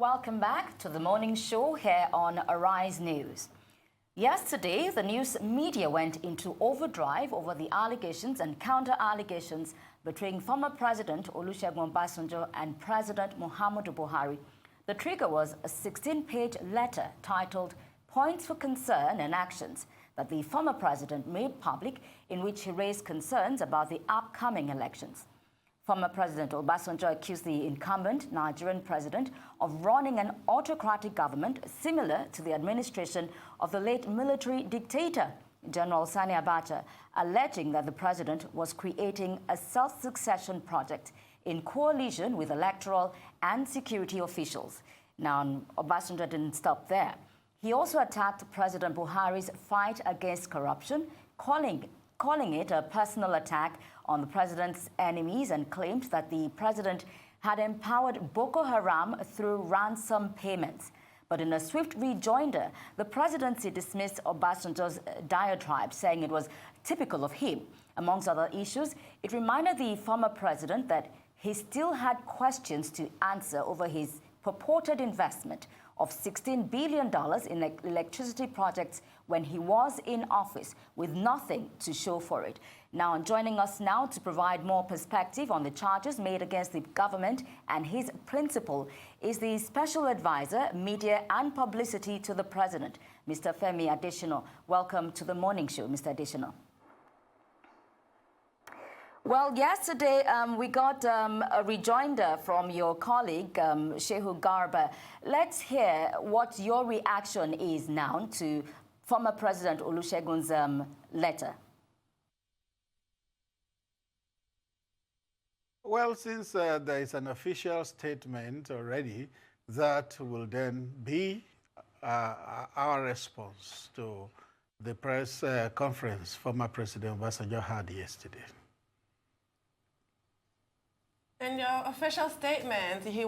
Welcome back to the morning show here on Arise News. Yesterday, the news media went into overdrive over the allegations and counter-allegations between former President Olusegun Obasanjo and President Muhammadu Buhari. The trigger was a 16-page letter titled Points for Concern and Actions that the former president made public, in which he raised concerns about the upcoming elections. Former President Obasanjo accused the incumbent Nigerian president of running an autocratic government similar to the administration of the late military dictator, General Sani Abacha, alleging that the president was creating a self-succession project in coalition with electoral and security officials. Now, Obasanjo didn't stop there. He also attacked President Buhari's fight against corruption, calling it a personal attack on the president's enemies, and claimed that the president had empowered Boko Haram through ransom payments. But in a swift rejoinder, the presidency dismissed Obasanjo's diatribe, saying it was typical of him. Amongst other issues, it reminded the former president that he still had questions to answer over his purported investment of $16 billion in electricity projects when he was in office, with nothing to show for it. Now, joining us now to provide more perspective on the charges made against the government and his principal is the Special Advisor, Media and Publicity to the President, Mr. Femi Adeshina. Welcome to the morning show, Mr. Adeshina. Well, yesterday we got a rejoinder from your colleague, Shehu Garba. Let's hear what your reaction is now to former President Olusegun's letter. Well, since there is an official statement already, that will then be our response to the press conference former President Obasanjo had yesterday. In your official statement, he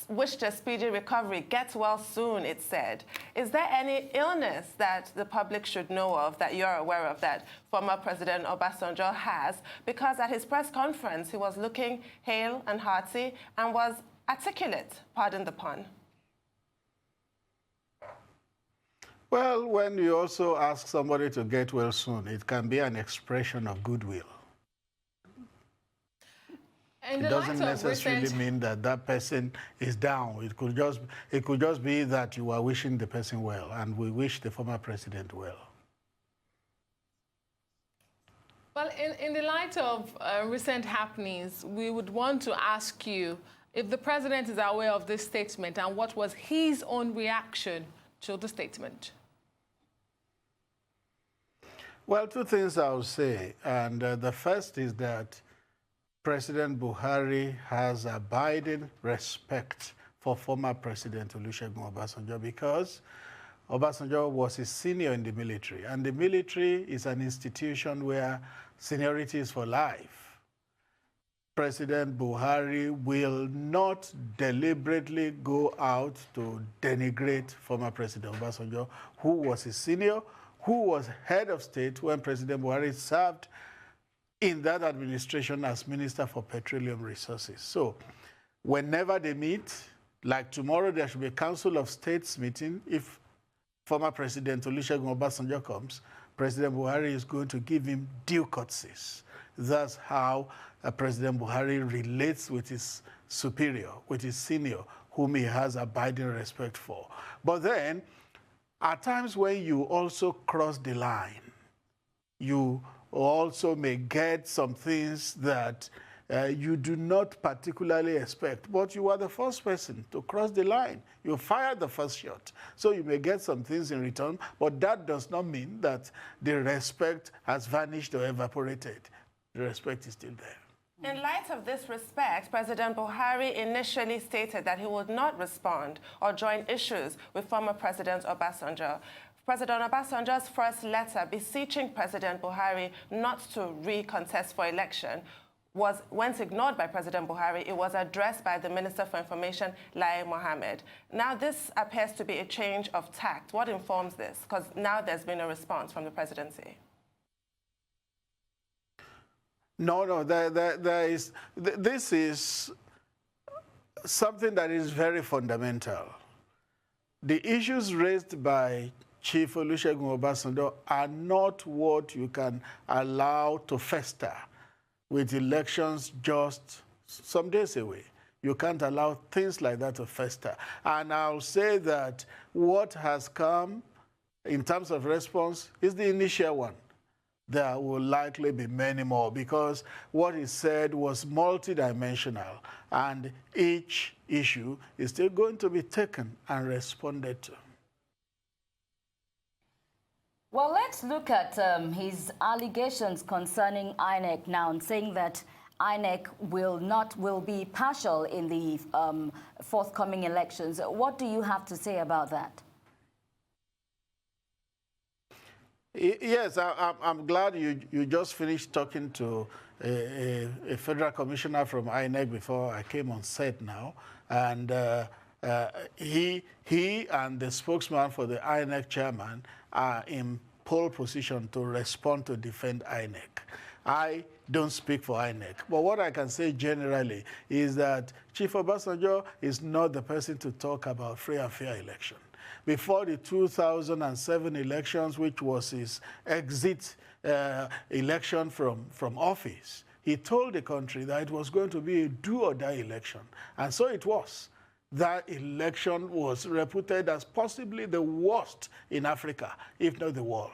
wished a speedy recovery, get well soon, it said. Is there any illness that the public should know of, that you're aware of, that former President Obasanjo has? Because at his press conference, he was looking hale and hearty and was articulate, pardon the pun. Well, when you also ask somebody to get well soon, it can be an expression of goodwill. It doesn't necessarily mean that that person is down. It could just be that you are wishing the person well, and we wish the former president well. Well, in the light of recent happenings, we would want to ask you if the president is aware of this statement and what was his own reaction to the statement. Well, two things I would say, and the first is that President Buhari has abiding respect for former President Olusegun Obasanjo, because Obasanjo was his senior in the military, and the military is an institution where seniority is for life. President Buhari will not deliberately go out to denigrate former President Obasanjo, who was his senior, who was head of state when President Buhari served in that administration as Minister for Petroleum Resources. So whenever they meet, like tomorrow, there should be a Council of States meeting. If former President Olusegun Obasanjo comes, President Buhari is going to give him due courtesies. That's how President Buhari relates with his superior, with his senior, whom he has abiding respect for. But then, at times when you also cross the line, you also may get some things that you do not particularly expect, but you are the first person to cross the line. You fired the first shot. So you may get some things in return, but that does not mean that the respect has vanished or evaporated. The respect is still there. In light of this respect, President Buhari initially stated that he would not respond or join issues with former President Obasanjo. President Obasanjo's first letter beseeching President Buhari not to recontest for election was, once ignored by President Buhari, it was addressed by the Minister for Information, Lai Mohammed. Now this appears to be a change of tact. What informs this? Because now there's been a response from the presidency. No, this is something that is very fundamental. The issues raised by Chief Olusegun Obasanjo are not what you can allow to fester with elections just some days away. You can't allow things like that to fester. And I'll say that what has come in terms of response is the initial one. There will likely be many more because what he said was multidimensional, and each issue is still going to be taken and responded to. Well, let's look at his allegations concerning INEC now, saying that INEC will be partial in the forthcoming elections. What do you have to say about that? Yes, I'm glad you just finished talking to a federal commissioner from INEC before I came on set now, and he and the spokesman for the INEC chairman are in pole position to respond to defend INEC. I don't speak for INEC, but what I can say generally is that Chief Obasanjo is not the person to talk about free and fair election. Before the 2007 elections, which was his exit election from office, he told the country that it was going to be a do-or-die election, and so it was. That election was reputed as possibly the worst in Africa, if not the world.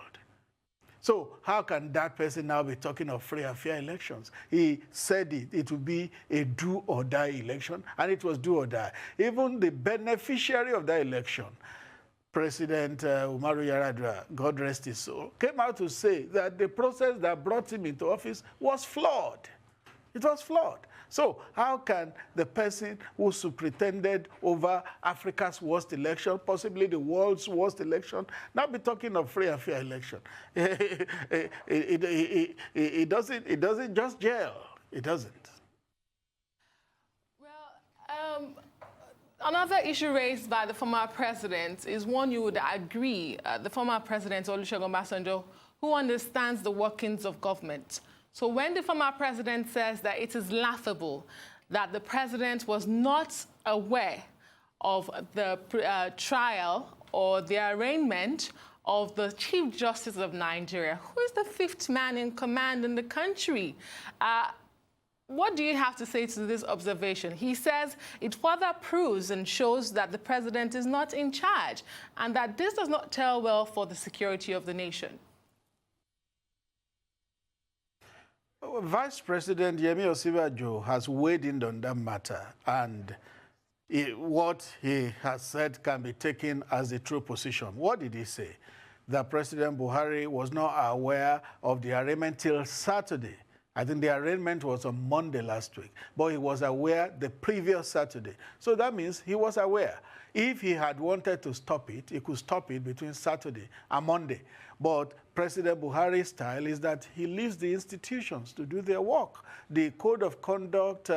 So how can that person now be talking of free and fair elections? He said it would be a do-or-die election, and it was do-or-die. Even the beneficiary of that election, President Umaru Yar'Adua, God rest his soul, came out to say that the process that brought him into office was flawed. It was flawed. So how can the person who superintended over Africa's worst election, possibly the world's worst election, now be talking of free and fair election? It doesn't just gel. It doesn't. Well, another issue raised by the former president is one you would agree, the former president, Olusegun Obasanjo, who understands the workings of government. So when the former president says that it is laughable that the president was not aware of the trial or the arraignment of the Chief Justice of Nigeria, who is the fifth man in command in the country, what do you have to say to this observation? He says it further proves and shows that the president is not in charge and that this does not tell well for the security of the nation. Vice President Yemi Osinbajo has weighed in on that matter, and what he has said can be taken as a true position. What did he say? That President Buhari was not aware of the arraignment till Saturday. I think the arraignment was on Monday last week, but he was aware the previous Saturday. So that means he was aware. If he had wanted to stop it, he could stop it between Saturday and Monday. But President Buhari's style is that he leaves the institutions to do their work. The Code of Conduct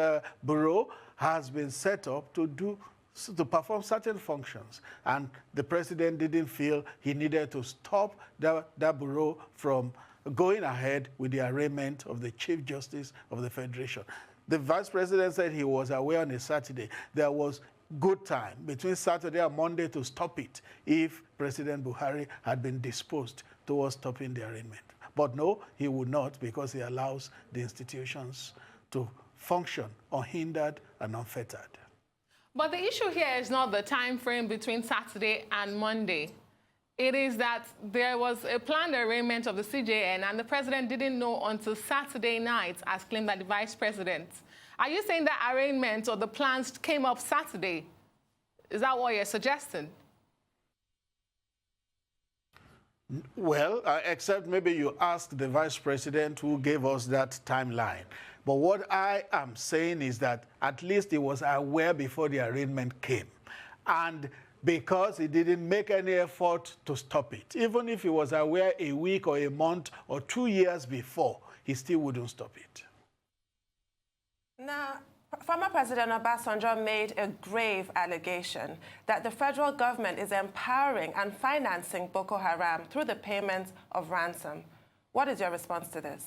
Bureau has been set up to perform certain functions, and the president didn't feel he needed to stop that bureau from going ahead with the arraignment of the Chief Justice of the Federation. The Vice President said he was aware on a Saturday. There was good time between Saturday and Monday to stop it if President Buhari had been disposed towards stopping the arraignment. But no, he would not, because he allows the institutions to function unhindered and unfettered. But the issue here is not the time frame between Saturday and Monday. It is that there was a planned arraignment of the CJN, and the president didn't know until Saturday night, as claimed by the vice president. Are you saying that arraignment or the plans came up Saturday? Is that what you're suggesting? Well, except maybe you asked the vice president who gave us that timeline. But what I am saying is that at least he was aware before the arraignment came. And because he didn't make any effort to stop it, even if he was aware a week or a month or 2 years before, he still wouldn't stop it. Now, former President Obasanjo made a grave allegation that the federal government is empowering and financing Boko Haram through the payment of ransom. What is your response to this?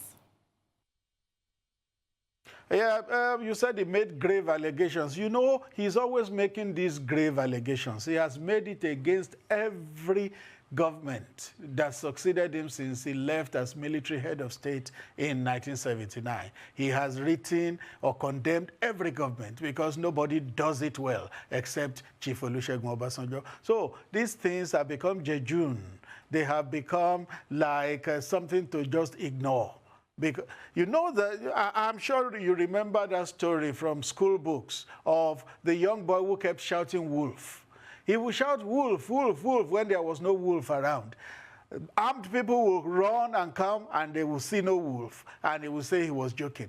Yeah, you said he made grave allegations. You know, he's always making these grave allegations. He has made it against every government that succeeded him since he left as military head of state in 1979. He has written or condemned every government because nobody does it well except Chief Olusegun Obasanjo. So these things have become jejune. They have become like something to just ignore. Because, you know, I'm sure you remember that story from school books of the young boy who kept shouting wolf. He would shout wolf, wolf, wolf when there was no wolf around. Armed people will run and come and they will see no wolf and they will say he was joking.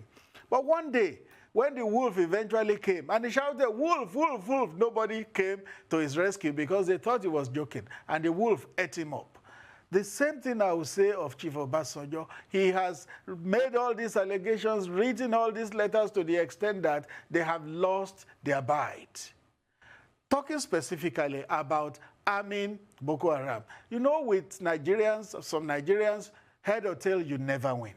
But one day, when the wolf eventually came and he shouted, wolf, wolf, wolf, nobody came to his rescue because they thought he was joking and the wolf ate him up. The same thing I would say of Chief Obasanjo. He has made all these allegations, written all these letters to the extent that they have lost their bite. Talking specifically about arming Boko Haram, you know, with Nigerians, some Nigerians, head or tail, you never win.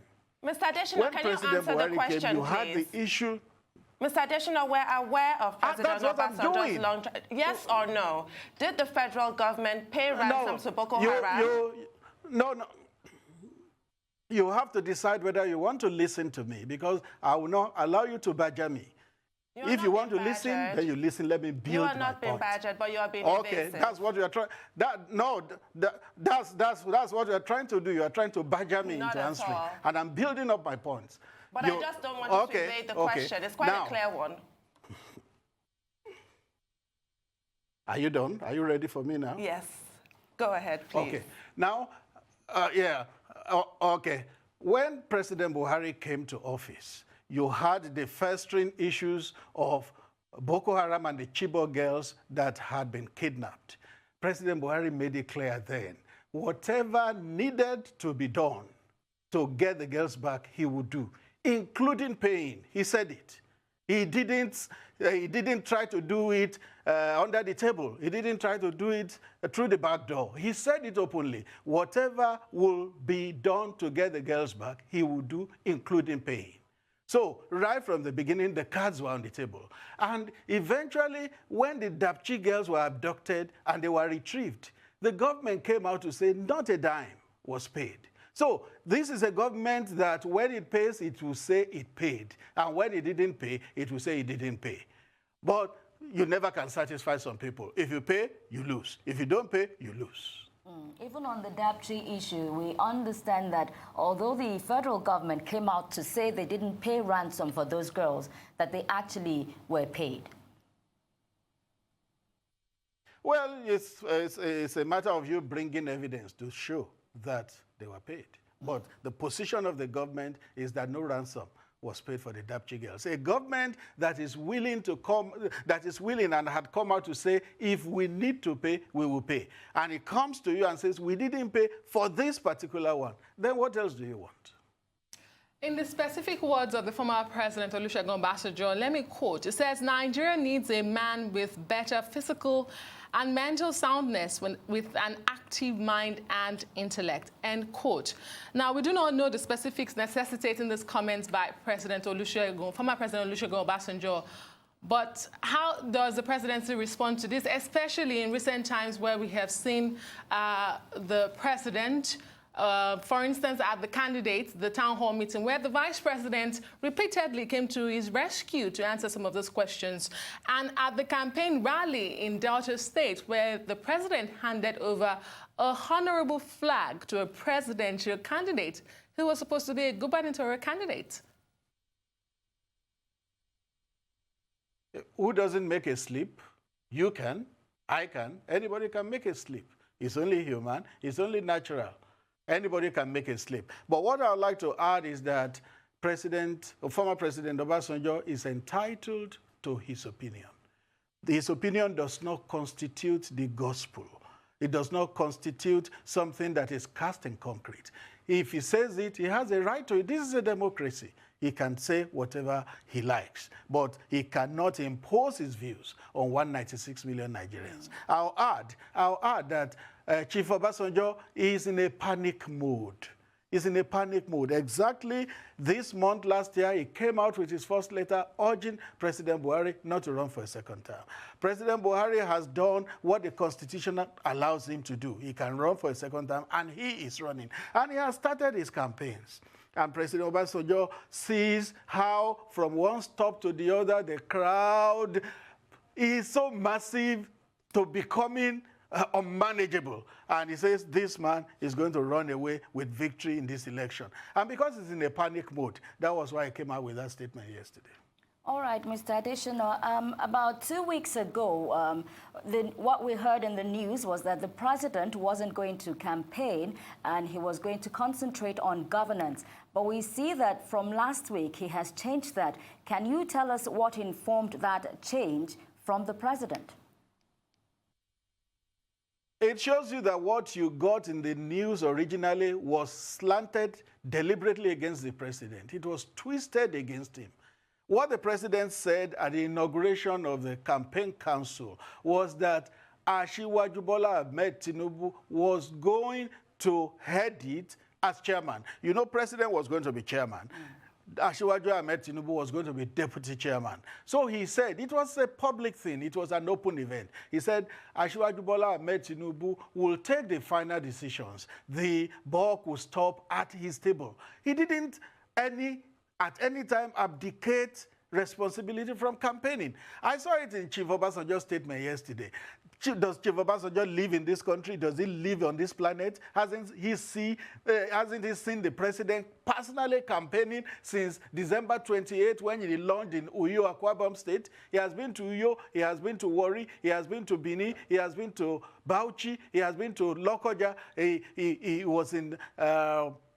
Mr. Adeshina, can you answer the question, came, you please? had the issue. Mr. Adeshina, we're aware of President Obasanjo's long... Yes or no? Did the federal government pay ransom to Boko Haram? No. You have to decide whether you want to listen to me because I will not allow you to badger me. If you want to listen, then you listen. Let me build my point. You are not being badgered, but you are being okay, evasive. That's what you are trying. That's what you are trying to do. You are trying to badger me into answering, and I'm building up my points. But I just don't want you to evade the question. It's quite a clear one. Are you done? Are you ready for me now? Yes. Go ahead, please. Okay. Now, okay. When President Buhari came to office, you had the festering issues of Boko Haram and the Chibok girls that had been kidnapped. President Buhari made it clear then, whatever needed to be done to get the girls back, he would do, including paying. He said it. He didn't try to do it under the table. He didn't try to do it through the back door. He said it openly. Whatever will be done to get the girls back, he will do, including paying. So right from the beginning, the cards were on the table. And eventually, when the Dapchi girls were abducted and they were retrieved, the government came out to say not a dime was paid. So this is a government that when it pays, it will say it paid. And when it didn't pay, it will say it didn't pay. But you never can satisfy some people. If you pay, you lose. If you don't pay, you lose. Even on the Dapchi issue, we understand that although the federal government came out to say they didn't pay ransom for those girls, that they actually were paid. Well, it's a matter of you bringing evidence to show that they were paid. But the position of the government is that no ransom was paid for the Dapchi girls. A government that is willing and had come out to say, if we need to pay, we will pay. And it comes to you and says, we didn't pay for this particular one. Then what else do you want? In the specific words of the former President Olusegun Obasanjo, let me quote. It says, Nigeria needs a man with better physical and mental soundness with an active mind and intellect, end quote. Now, we do not know the specifics necessitating these comments by former President Olusegun Obasanjo, but how does the presidency respond to this, especially in recent times where we have seen the president, for instance, at the town hall meeting, where the vice president repeatedly came to his rescue to answer some of those questions, and at the campaign rally in Delta State, where the president handed over a honorable flag to a presidential candidate who was supposed to be a gubernatorial candidate. Who doesn't make a slip? You can, I can, anybody can make a slip. It's only human, it's only natural. Anybody can make a slip. But what I would like to add is that former President Obasanjo is entitled to his opinion. His opinion does not constitute the gospel. It does not constitute something that is cast in concrete. If he says it, he has a right to it. This is a democracy. He can say whatever he likes, but he cannot impose his views on 196 million Nigerians. I'll add that Chief Obasanjo is in a panic mood. is in a panic mode. Exactly this month last year, he came out with his first letter urging President Buhari not to run for a second term. President Buhari has done what the Constitution allows him to do. He can run for a second term, and he is running. And he has started his campaigns. And President Obasanjo sees how from one stop to the other, the crowd is so massive to becoming unmanageable. And he says this man is going to run away with victory in this election. And because he's in a panic mode, that was why I came out with that statement yesterday. All right, Mr. Adeshina, about 2 weeks ago, what we heard in the news was that the president wasn't going to campaign and he was going to concentrate on governance. But we see that from last week, he has changed that. Can you tell us what informed that change from the president? It shows you that what you got in the news originally was slanted deliberately against the president. It was twisted against him. What the president said at the inauguration of the campaign council was that Asiwaju Bola Ahmed Tinubu was going to head it as chairman. You know, president was going to be chairman. Asiwaju Ahmed Tinubu was going to be deputy chairman. So he said, it was a public thing, it was an open event. He said, Asiwaju Bola Ahmed Tinubu will take the final decisions. The buck will stop at his table. He didn't at any time abdicate responsibility from campaigning. I saw it in Chief Obasanjo's statement yesterday. Does Chief Obasanjo live in this country? Does he live on this planet? Hasn't he seen the president personally campaigning since December 28 when he launched in Uyo, Akwa Ibom State? He has been to Uyo, he has been to Warri, he has been to Bini, he has been to Bauchi, he has been to Lokoja, he was in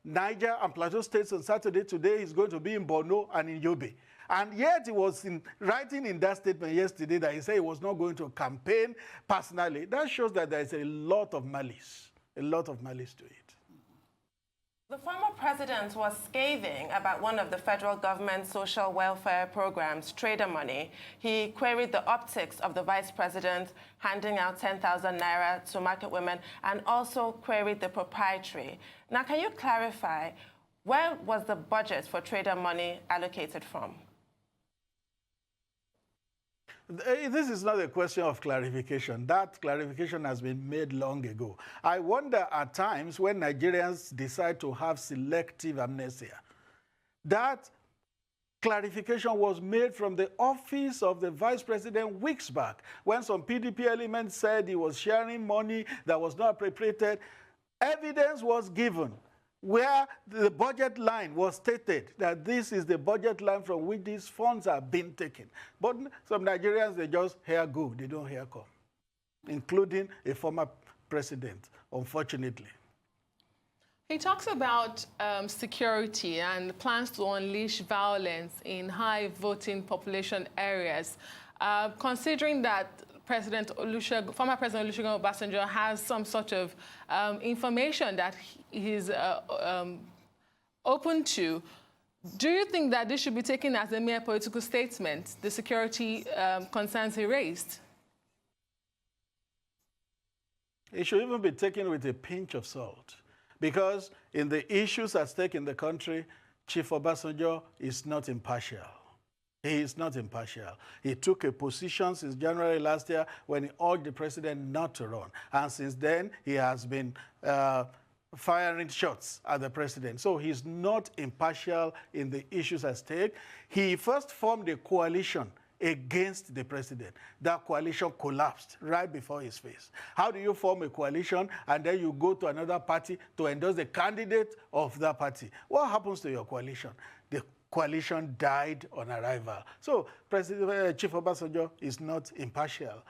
Niger and Plateau States on Saturday. Today he's going to be in Borno and in Yobe. And yet he was writing in that statement yesterday that he said he was not going to campaign personally. That shows that there is a lot of malice to it. The former president was scathing about one of the federal government's social welfare programs, Trader Money. He queried the optics of the vice president handing out 10,000 naira to market women and also queried the proprietary. Now, can you clarify, where was the budget for Trader Money allocated from? This is not a question of clarification. That clarification has been made long ago. I wonder at times when Nigerians decide to have selective amnesia, that clarification was made from the office of the vice president weeks back when some PDP elements said he was sharing money that was not appropriated. Evidence was given where the budget line was stated that this is the budget line from which these funds are being taken. But some Nigerians, they just hear go, they don't hear come, including a former president, unfortunately. He talks about security and plans to unleash violence in high voting population areas. Considering that former President Olusegun Obasanjo has some sort of information that he's open to, do you think that this should be taken as a mere political statement, the security concerns he raised? It should even be taken with a pinch of salt, because in the issues at stake in the country, Chief Obasanjo is not impartial. He is not impartial. He took a position since January last year when he urged the president not to run. And since then, he has been firing shots at the president. So he's not impartial in the issues at stake. He first formed a coalition against the president. That coalition collapsed right before his face. How do you form a coalition and then you go to another party to endorse the candidate of that party? What happens to your coalition? The coalition died on arrival. So Chief Obasanjo is not impartial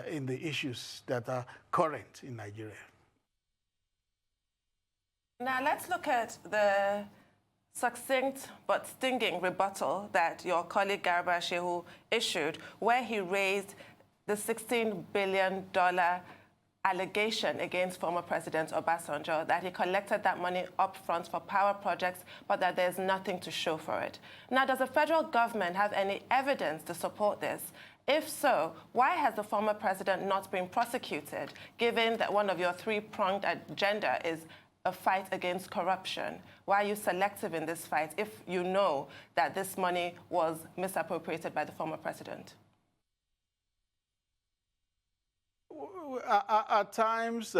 in the issues that are current in Nigeria. Now let's look at the succinct but stinging rebuttal that your colleague Garba Shehu issued, where he raised the $16 billion allegation against former President Obasanjo, that he collected that money up front for power projects, but that there's nothing to show for it. Now, does the federal government have any evidence to support this? If so, why has the former president not been prosecuted, given that one of your three-pronged agenda is a fight against corruption? Why are you selective in this fight if you know that this money was misappropriated by the former president? At times,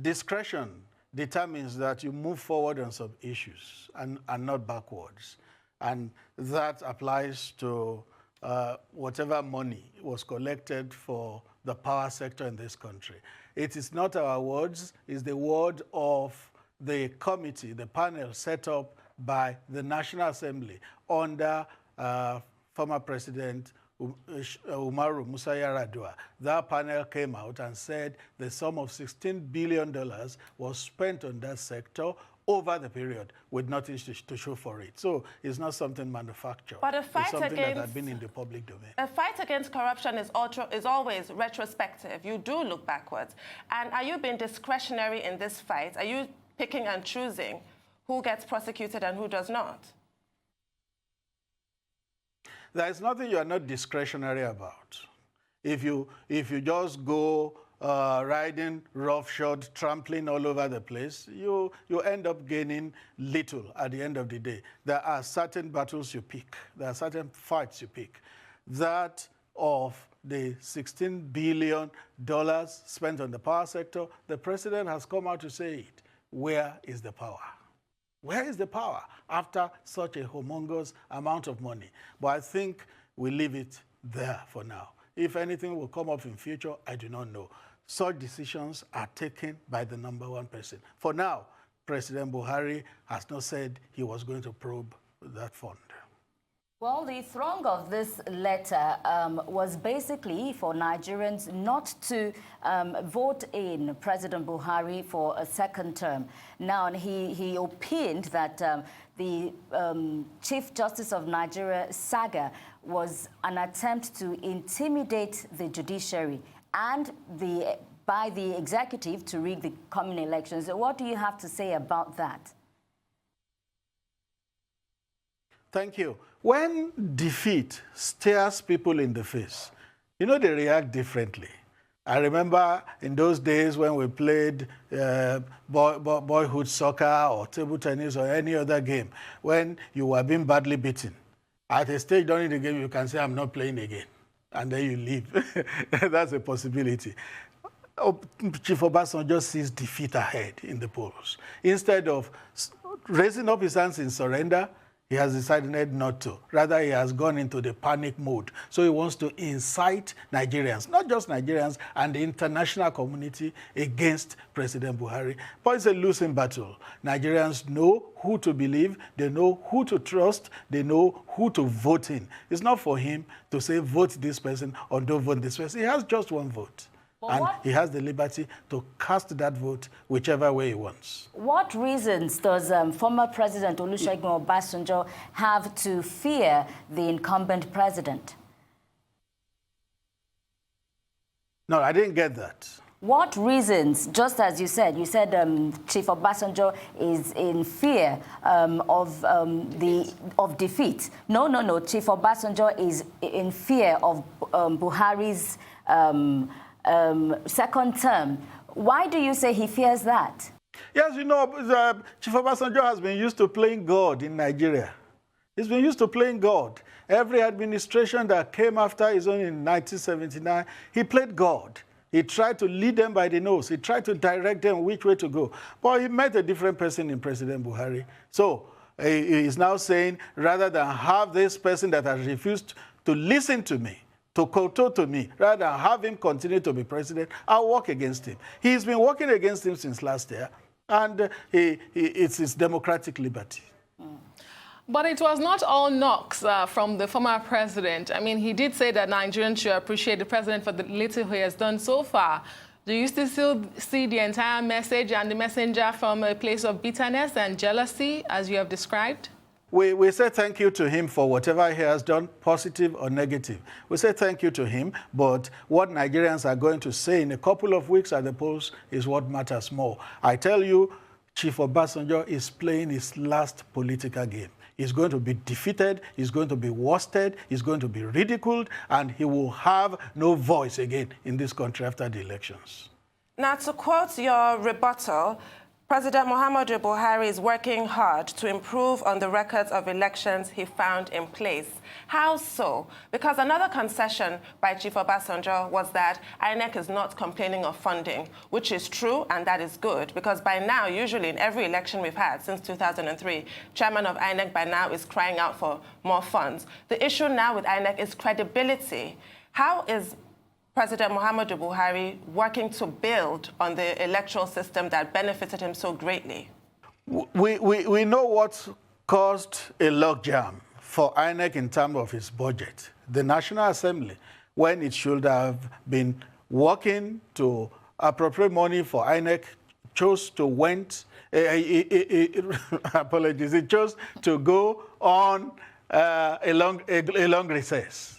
discretion determines that you move forward on some issues and not backwards. And that applies to whatever money was collected for the power sector in this country. It is not our words, it's the word of the committee, the panel set up by the National Assembly under former President Umaru Musa Yar'Adua. That panel came out and said the sum of $16 billion was spent on that sector over the period with nothing to show for it. So it's not something manufactured. But a fight it's something against, that had been in the public domain. A fight against corruption is always retrospective. You do look backwards. And are you being discretionary in this fight? Are you picking and choosing who gets prosecuted and who does not? There is nothing you are not discretionary about. If you just go riding roughshod, trampling all over the place, you end up gaining little at the end of the day. There are certain battles you pick. There are certain fights you pick. That of the $16 billion spent on the power sector, the president has come out to say it. Where is the power? Where is the power after such a humongous amount of money? But I think we leave it there for now. If anything will come up in future, I do not know. Such decisions are taken by the #1 person. For now, President Buhari has not said he was going to probe that fund. Well, the throng of this letter was basically for Nigerians not to vote in President Buhari for a second term. Now, he opined that the Chief Justice of Nigeria saga was an attempt to intimidate the judiciary and by the executive to rig the coming elections. What do you have to say about that? Thank you. When defeat stares people in the face, you know, they react differently. I remember in those days when we played boyhood soccer or table tennis or any other game, when you were being badly beaten. At a stage during the game, you can say, I'm not playing again. And then you leave. That's a possibility. Chief Obasanjo sees defeat ahead in the polls. Instead of raising up his hands in surrender, he has decided not to. Rather, he has gone into the panic mode. So he wants to incite Nigerians, not just Nigerians, and the international community against President Buhari. But it's a losing battle. Nigerians know who to believe, they know who to trust, they know who to vote in. It's not for him to say, vote this person or don't vote this person. He has just one vote. And he has the liberty to cast that vote whichever way he wants. What reasons does former President Olusegun Obasanjo have to fear the incumbent president? No, I didn't get that. What reasons, just as you said Chief Obasanjo is in fear of defeat. No, Chief Obasanjo is in fear of Buhari's second term. Why do you say he fears that? Yes, you know, Chief Obasanjo has been used to playing God in Nigeria. He's been used to playing God. Every administration that came after his own in 1979, he played God. He tried to lead them by the nose. He tried to direct them which way to go. But he met a different person in President Buhari. So he is now saying, rather than have this person that has refused to listen to me, to kowtow to me, rather than have him continue to be president, I'll work against him. He's been working against him since last year, and it's his democratic liberty. But it was not all knocks from the former president. I mean, he did say that Nigerians should appreciate the president for the little he has done so far. Do you still see the entire message and the messenger from a place of bitterness and jealousy, as you have described? We say thank you to him for whatever he has done, positive or negative. We say thank you to him, but what Nigerians are going to say in a couple of weeks at the polls is what matters more. I tell you, Chief Obasanjo is playing his last political game. He's going to be defeated, he's going to be worsted, he's going to be ridiculed, and he will have no voice again in this country after the elections. Now, to quote your rebuttal, President Muhammadu Buhari is working hard to improve on the records of elections he found in place. How so? Because another concession by Chief Obasanjo was that INEC is not complaining of funding, which is true and that is good, because by now, usually in every election we've had since 2003, Chairman of INEC by now is crying out for more funds. The issue now with INEC is credibility. How is President Muhammadu Buhari working to build on the electoral system that benefited him so greatly? We know what caused a logjam for INEC in terms of its budget. The National Assembly, when it should have been working to appropriate money for INEC, chose to it chose to go on a long recess.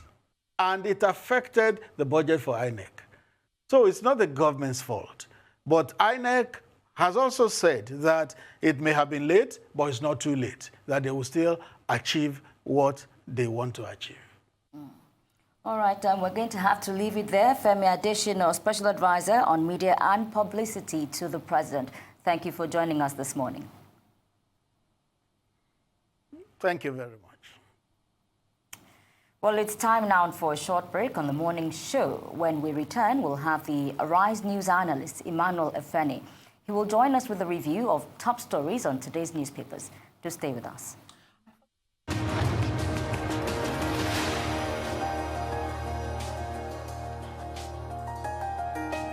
And it affected the budget for INEC. So it's not the government's fault. But INEC has also said that it may have been late, but it's not too late, that they will still achieve what they want to achieve. All right, we're going to have to leave it there. Femi Adeshina, Special Advisor on Media and Publicity to the President. Thank you for joining us this morning. Thank you very much. Well, it's time now for a short break on the morning show. When we return, we'll have the Arise News analyst, Emmanuel Efeni. He will join us with a review of top stories on today's newspapers. Do stay with us.